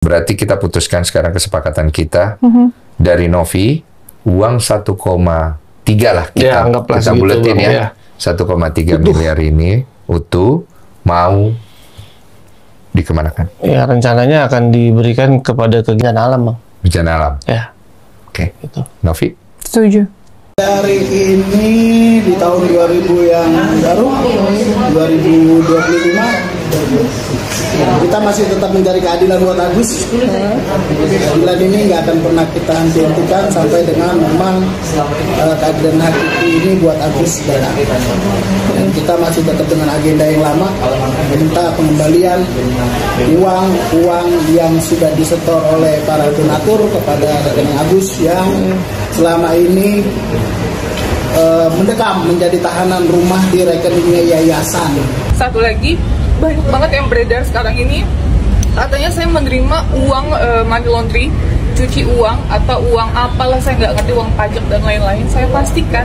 Berarti kita putuskan sekarang kesepakatan kita dari Novi uang 1,3 lah kita buletin ya. 1,3 miliar ini utuh mau dikemanakan? Ya rencananya akan diberikan kepada kegiatan alam, Bang. Bencana alam. Ya. Oke. Gitu. Novi? Setuju. Dari ini di tahun 2000 yang baru, 2025, kita masih tetap mencari keadilan buat Agus. Keadilan ini nggak akan pernah kita hentikan sampai dengan memang keadilan hakiki ini buat Agus datang. Dan kita masih tetap dengan agenda yang lama, minta pengembalian uang yang sudah disetor oleh para donatur kepada rekening Agus yang selama ini mendekam menjadi tahanan rumah di rekeningnya yayasan. Satu lagi, banyak banget yang beredar sekarang ini. Katanya saya menerima uang money laundry, cuci uang atau uang apalah, saya nggak ngerti, uang pajak dan lain-lain. Saya pastikan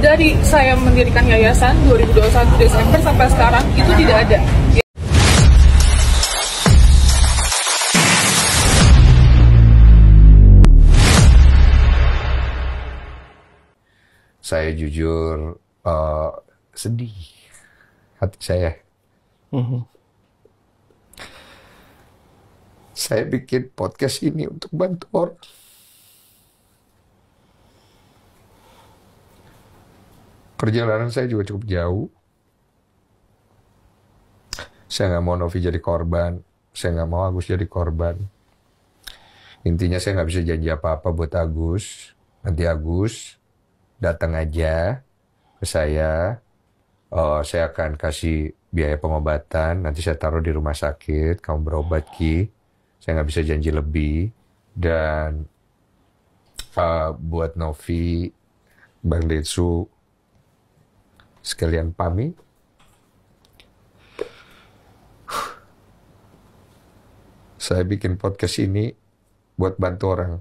dari saya mendirikan yayasan 2021 Desember sampai sekarang itu tidak ada. Saya jujur sedih hati saya. Saya bikin podcast ini untuk bantu orang. Perjalanan saya juga cukup jauh. Saya nggak mau Novi jadi korban. Saya nggak mau Agus jadi korban. Intinya saya nggak bisa janji apa-apa buat Agus. Nanti Agus datang aja ke saya. Saya akan kasih biaya pengobatan. Nanti saya taruh di rumah sakit. Kamu berobat, Ki. Saya nggak bisa janji lebih. Dan buat Novi, Bang Detsu, sekalian pamit. Saya bikin podcast ini buat bantu orang.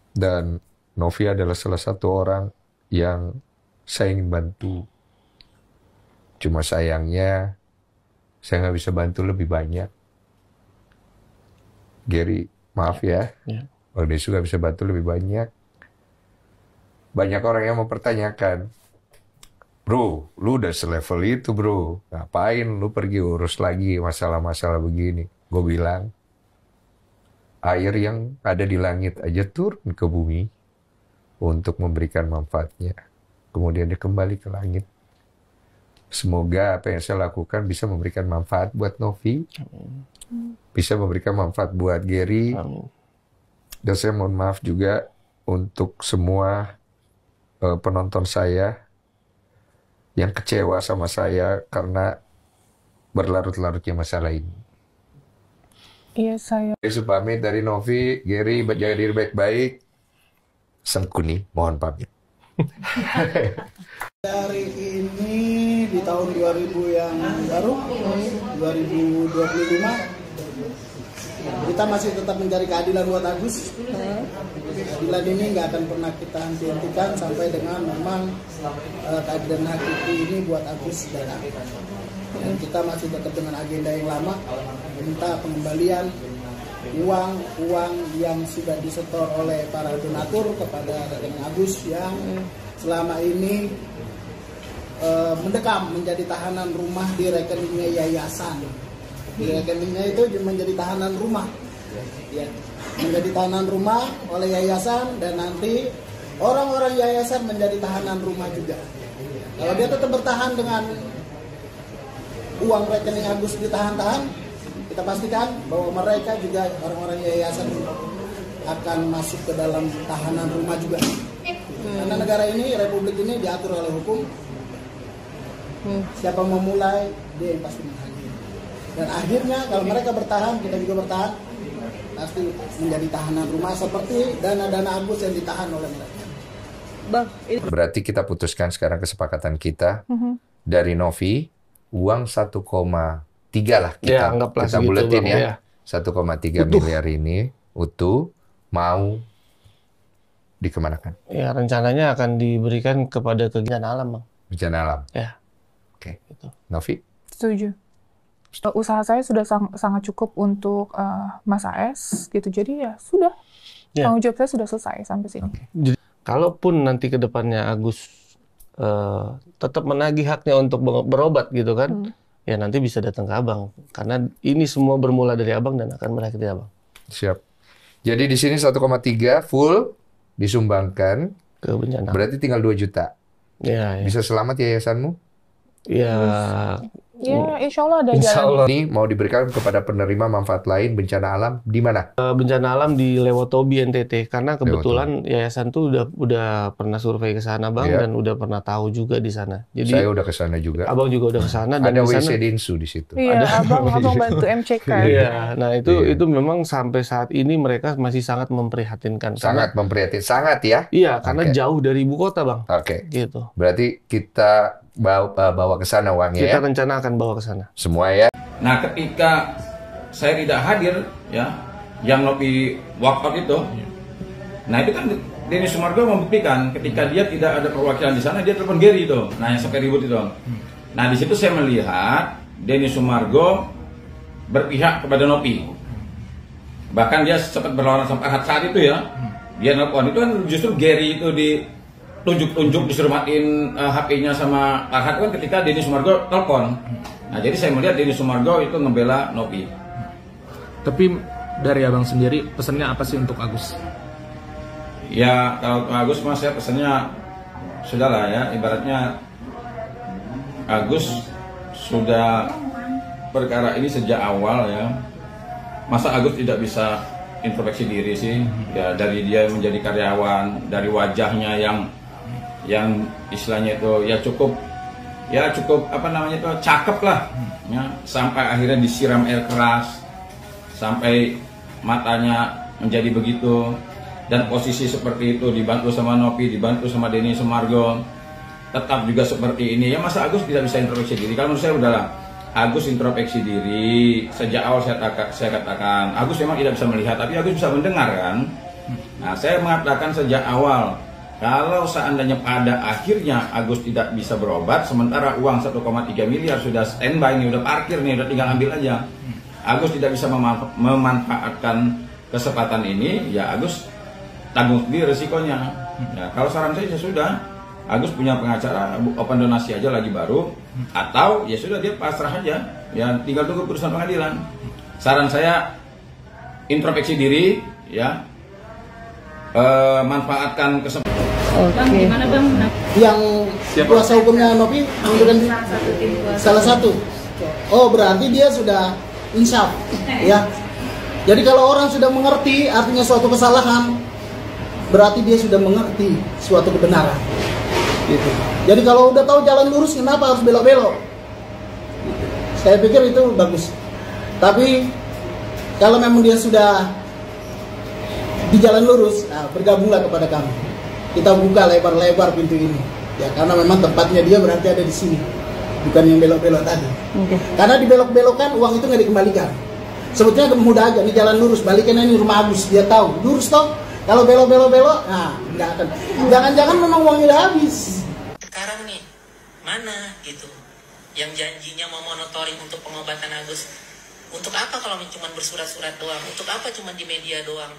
Dan Novi adalah salah satu orang yang saya ingin bantu. Cuma sayangnya, saya nggak bisa bantu lebih banyak. Gary, maaf ya. Bang Desu nggak bisa bantu lebih banyak. Banyak orang yang mempertanyakan, bro, lu udah selevel itu bro, ngapain lu pergi urus lagi masalah-masalah begini? Gue bilang, air yang ada di langit aja turun ke bumi untuk memberikan manfaatnya. Kemudian dia kembali ke langit. Semoga apa yang saya lakukan bisa memberikan manfaat buat Novi. Bisa memberikan manfaat buat Gary. Dan saya mohon maaf juga untuk semua penonton saya yang kecewa sama saya karena berlarut-larutnya masalah ini. Iya, saya. Pamit dari Novi, Gary, jaga diri baik-baik. Sengkuni, mohon pamit. Dari ini di tahun 2000 yang baru, 2025, kita masih tetap mencari keadilan buat Agus. Keadilan ini nggak akan pernah kita hentikan sampai dengan memang keadilan hakiki ini buat Agus datang. Dan kita masih tetap dengan agenda yang lama, minta pengembalian uang yang sudah disetor oleh para donatur kepada rekening Agus yang selama ini mendekam menjadi tahanan rumah di rekeningnya yayasan. Di rekeningnya itu menjadi tahanan rumah, ya, menjadi tahanan rumah oleh yayasan, dan nanti orang-orang yayasan menjadi tahanan rumah juga. Kalau dia tetap bertahan dengan uang rekening Agus ditahan-tahan, kita pastikan bahwa mereka juga, orang-orang yayasan, akan masuk ke dalam tahanan rumah juga. Karena negara ini, republik ini diatur oleh hukum. Siapa memulai, dia yang pasti mengakhiri. Dan akhirnya kalau mereka bertahan, kita juga bertahan, pasti menjadi tahanan rumah seperti dana-dana Agus yang ditahan oleh mereka. Bang, Berarti kita putuskan sekarang kesepakatan kita dari Novi uang 1,3 lah kita buletin ya. 1,3 miliar ini utuh mau dikemanakan? Ya rencananya akan diberikan kepada kegiatan alam, Bang. Bencana alam. Ya. Oke. Gitu. Novi? setuju. Usaha saya sudah sangat cukup untuk Mas AS gitu. Jadi ya sudah. Ya. Tanggung jawab saya sudah selesai sampai sini. Jadi, kalaupun nanti ke depannya Agus tetap menagih haknya untuk berobat gitu kan, ya nanti bisa datang ke Abang. Karena ini semua bermula dari Abang dan akan berakhir di Abang. Siap. Jadi di sini 1,3 full disumbangkan. Ke bencana. Berarti tinggal 2 juta. Ya. Bisa selamat yayasanmu? Ya. Ya, insya Allah ada Insya jalan. Allah. Ini mau diberikan kepada penerima manfaat lain bencana alam di mana? Bencana alam di Lewotobi NTT, karena kebetulan yayasan tuh udah pernah survei ke sana Bang, dan udah pernah tahu juga di sana. Jadi saya udah ke sana juga. Abang juga udah ke sana dan ada di sana WC Dinsu di situ. Iya, abang bantu MCK. Iya, nah itu memang sampai saat ini mereka masih sangat memprihatinkan. Sangat memprihatinkan, sangat ya? Iya, karena jauh dari ibu kota Bang. Oke. Gitu. Berarti kita bawa ke sana uangnya. Kita rencana akan bawa ke sana. Semua ya. Nah, ketika saya tidak hadir, ya, yang Nopi walkout itu, nah itu kan Denny Sumargo membuktikan ketika dia tidak ada perwakilan di sana, dia telepon Gary itu, nah yang sampai ribut itu. Nah di situ saya melihat Denny Sumargo berpihak kepada Nopi. Bahkan dia sempat berlawanan sama Farhad saat itu ya. Dia nelpon itu kan justru Gary itu tunjuk-tunjuk disuruh matiin HP-nya sama Farhad kan ketika Denny Sumargo telepon. Nah jadi saya melihat Denny Sumargo itu ngebela Nopi. Tapi dari Abang sendiri pesannya apa sih untuk Agus? Ya kalau untuk Agus mas saya pesannya sudahlah ya, ibaratnya Agus sudah perkara ini sejak awal ya. Masa Agus tidak bisa introspeksi diri sih? Ya dari dia menjadi karyawan, dari wajahnya yang istilahnya itu ya cukup apa namanya itu cakep lah ya, sampai akhirnya disiram air keras sampai matanya menjadi begitu, dan posisi seperti itu dibantu sama Nopi, dibantu sama Denny Sumargo tetap juga seperti ini ya. Masa Agus tidak bisa introspeksi diri? Kalau menurut saya udahlah, Agus introspeksi diri. Sejak awal saya katakan Agus memang tidak bisa melihat, tapi Agus bisa mendengar kan. Nah saya mengatakan sejak awal, kalau seandainya pada akhirnya Agus tidak bisa berobat, sementara uang 1,3 miliar sudah standby nih, udah parkir nih, udah tinggal ambil aja. Agus tidak bisa memanfaatkan kesempatan ini, ya Agus tanggung sendiri resikonya. Ya, kalau saran saya sudah, Agus punya pengacara, open donasi aja lagi baru, atau ya sudah dia pasrah aja, ya tinggal tunggu putusan pengadilan. Saran saya introspeksi diri, ya, manfaatkan kesempatan. Bang, gimana Bang? Yang kuasa hukumnya Nopi mengundurkan salah satu. Oh berarti dia sudah insaf, ya. Jadi kalau orang sudah mengerti artinya suatu kesalahan, berarti dia sudah mengerti suatu kebenaran. Gitu. Jadi kalau udah tahu jalan lurus, kenapa harus belok-belok? Gitu. Saya pikir itu bagus. Tapi kalau memang dia sudah di jalan lurus, nah, bergabunglah kepada kami. Kita buka lebar-lebar pintu ini, ya karena memang tempatnya dia berarti ada di sini, bukan yang belok-belok tadi. Karena di belok-belokan uang itu nggak dikembalikan. Sebetulnya mudah aja, nih jalan lurus, balikin ini rumah Agus, dia tahu lurus toh. Kalau belok-belok, nah nggak akan. Jangan-jangan memang uangnya udah habis. Sekarang nih, mana gitu yang janjinya mau monitoring untuk pengobatan Agus? Untuk apa kalau cuma bersurat-surat doang? Untuk apa cuma di media doang?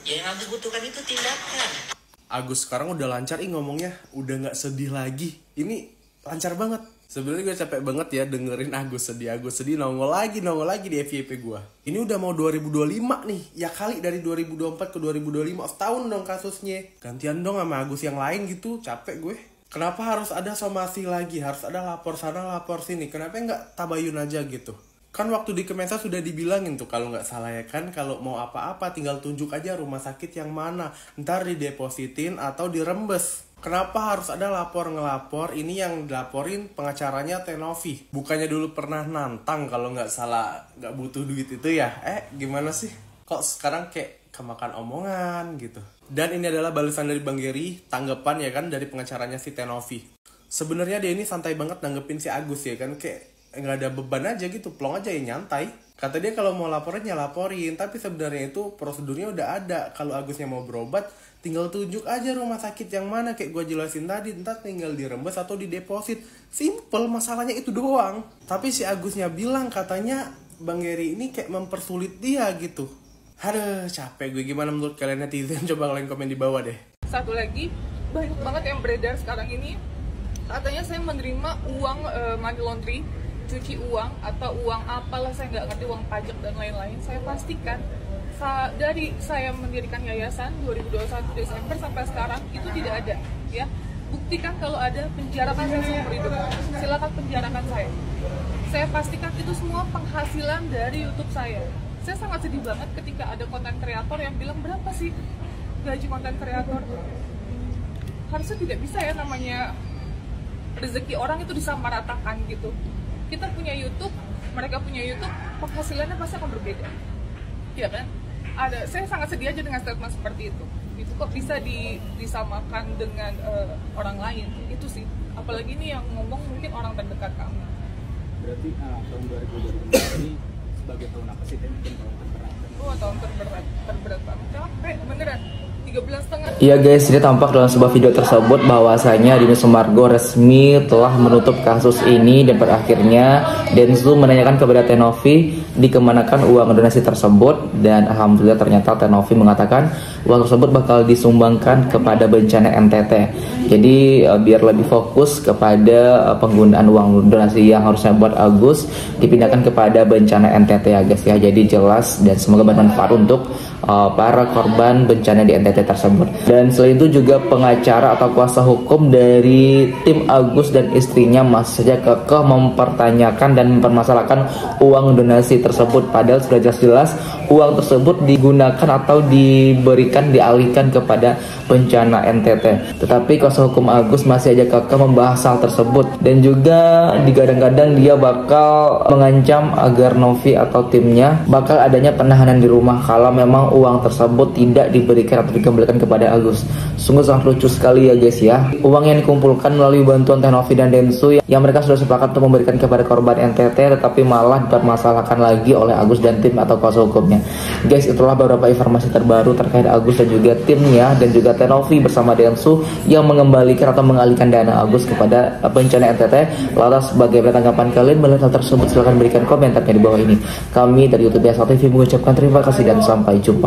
Ya yang Agus butuhkan itu tindakan. Agus sekarang udah lancar ngomongnya, udah nggak sedih lagi. Ini lancar banget. Sebenarnya gue capek banget ya dengerin Agus sedih nongol lagi di FYP gue. Ini udah mau 2025 nih, ya kali dari 2024 ke 2025 setahun dong kasusnya. Gantian dong sama Agus yang lain gitu, capek gue. Kenapa harus ada somasi lagi, harus ada lapor sana lapor sini? Kenapa nggak tabayun aja gitu? Kan waktu di Kemensa sudah dibilangin tuh kalau nggak salah ya kan, kalau mau apa-apa tinggal tunjuk aja rumah sakit yang mana, ntar didepositin atau dirembes. Kenapa harus ada lapor-ngelapor? Ini yang dilaporin pengacaranya Tenovi. Bukannya dulu pernah nantang kalau nggak salah nggak butuh duit itu ya? Gimana sih? Kok sekarang kayak kemakan omongan gitu? Dan ini adalah balasan dari Bang Gary, tanggapan ya kan dari pengacaranya si Tenovi. Sebenarnya dia ini santai banget nanggepin si Agus ya kan, kayak nggak ada beban aja gitu, plong aja ya nyantai. Kata dia kalau mau laporin ya laporin, tapi sebenarnya itu prosedurnya udah ada. Kalau Agusnya mau berobat, tinggal tunjuk aja rumah sakit yang mana, kayak gue jelasin tadi, ntar tinggal dirembes atau dideposit. Simple, masalahnya itu doang. Tapi si Agusnya bilang katanya Bang Gary ini kayak mempersulit dia gitu. Aduh, capek gue. Gimana menurut kalian netizen? Coba kalian komen di bawah deh. Satu lagi, banyak banget yang beredar sekarang ini. Katanya saya menerima uang money laundry, cuci uang atau uang apalah, saya nggak ngerti, uang pajak dan lain-lain. Saya pastikan dari saya mendirikan yayasan 2021 Desember sampai sekarang itu tidak ada, ya. Buktikan kalau ada, penjarakan saya seumur hidup. Silakan penjarakan saya. Saya pastikan itu semua penghasilan dari YouTube saya. Saya sangat sedih banget ketika ada konten kreator yang bilang berapa sih gaji konten kreator. Harusnya tidak bisa ya, namanya rezeki orang itu disamaratakan gitu. Kita punya YouTube, mereka punya YouTube, penghasilannya pasti akan berbeda, ya kan? Saya sangat sedih aja dengan statement seperti itu. Itu kok bisa disamakan dengan orang lain, itu sih. Apalagi ini yang ngomong mungkin orang terdekat kami. Berarti tahun 2020 ini sebagai tahun apa sih? Mungkin tahun terberat. Oh, tahun terberat banget. Capek, beneran. 13,5. Iya guys, ini tampak dalam sebuah video tersebut bahwasanya Denny Sumargo resmi telah menutup kasus ini dan pada akhirnya Densu menanyakan kepada Tenovi dikemanakan uang donasi tersebut, dan alhamdulillah ternyata Tenovi mengatakan uang tersebut bakal disumbangkan kepada bencana NTT. Jadi biar lebih fokus kepada penggunaan uang donasi yang harusnya buat Agus dipindahkan kepada bencana NTT ya guys ya. Jadi jelas dan semoga bermanfaat untuk para korban bencana di NTT tersebut. Dan selain itu juga pengacara atau kuasa hukum dari tim Agus dan istrinya masih saja kekeh mempertanyakan dan mempermasalahkan uang donasi tersebut, padahal sudah jelas-jelas uang tersebut digunakan atau diberikan, dialihkan kepada bencana NTT. Tetapi kuasa hukum Agus masih aja kekeh membahas hal tersebut, dan juga digadang-gadang dia bakal mengancam agar Novi atau timnya bakal adanya penahanan di rumah kalau memang uang tersebut tidak diberikan atau dikembalikan kepada Agus. Sungguh sangat lucu sekali ya guys ya. Uang yang dikumpulkan melalui bantuan Tenovi dan Densu yang mereka sudah sepakat untuk memberikan kepada korban NTT, tetapi malah dipermasalahkan lagi oleh Agus dan tim atau kuasa hukumnya. Guys, itulah beberapa informasi terbaru terkait Agus dan juga timnya dan juga Tenovi bersama Densu yang mengembalikan atau mengalihkan dana Agus kepada bencana NTT. Lantas bagaimana tanggapan kalian melihat hal tersebut? Silahkan berikan komentarnya di bawah ini. Kami dari YouTube Biasa TV mengucapkan terima kasih dan sampai jumpa.